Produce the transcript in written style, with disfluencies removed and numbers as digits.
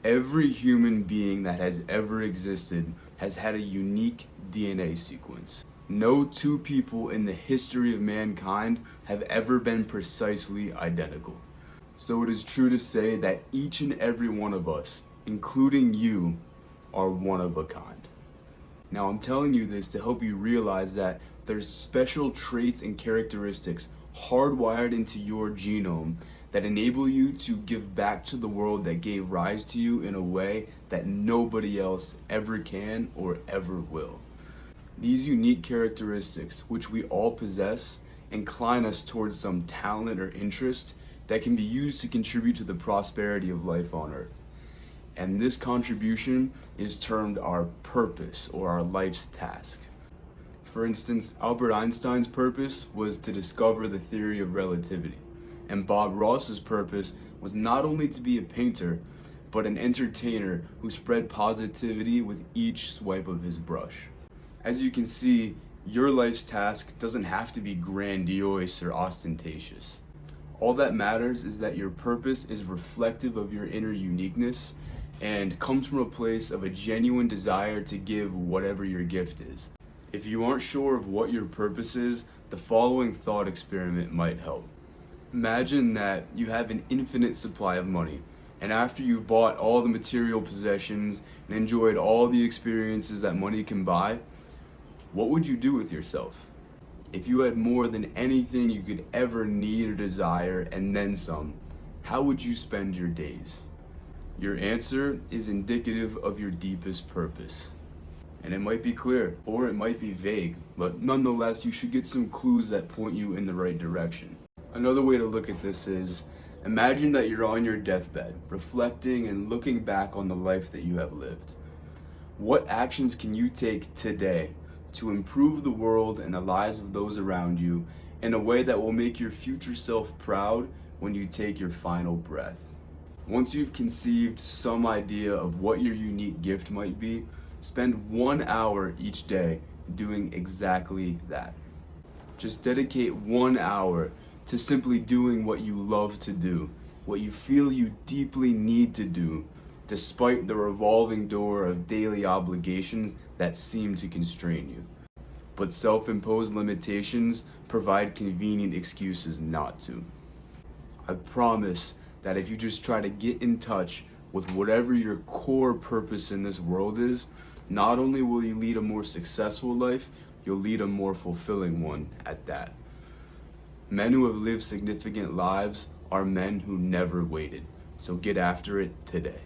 Every human being that has ever existed has had a unique DNA sequence. No two people in the history of mankind have ever been precisely identical. So it is true to say that each and every one of us, including you, are one of a kind. Now I'm telling you this to help you realize that there's special traits and characteristics hardwired into your genome that enable you to give back to the world that gave rise to you in a way that nobody else ever can or ever will. These unique characteristics, which we all possess, incline us towards some talent or interest that can be used to contribute to the prosperity of life on Earth. And this contribution is termed our purpose or our life's task. For instance, Albert Einstein's purpose was to discover the theory of relativity, and Bob Ross's purpose was not only to be a painter, but an entertainer who spread positivity with each swipe of his brush. As you can see, your life's task doesn't have to be grandiose or ostentatious. All that matters is that your purpose is reflective of your inner uniqueness and comes from a place of a genuine desire to give whatever your gift is. If you aren't sure of what your purpose is, the following thought experiment might help. Imagine that you have an infinite supply of money, and after you've bought all the material possessions and enjoyed all the experiences that money can buy, what would you do with yourself? If you had more than anything you could ever need or desire and then some, how would you spend your days? Your answer is indicative of your deepest purpose. And it might be clear, or it might be vague, but nonetheless, you should get some clues that point you in the right direction. Another way to look at this is, imagine that you're on your deathbed, reflecting and looking back on the life that you have lived. What actions can you take today to improve the world and the lives of those around you in a way that will make your future self proud when you take your final breath? Once you've conceived some idea of what your unique gift might be, spend 1 hour each day doing exactly that. Just dedicate 1 hour to simply doing what you love to do, what you feel you deeply need to do, despite the revolving door of daily obligations that seem to constrain you. But self-imposed limitations provide convenient excuses not to. I promise that if you just try to get in touch with whatever your core purpose in this world is, not only will you lead a more successful life, you'll lead a more fulfilling one at that. Men who have lived significant lives are men who never waited. So get after it today.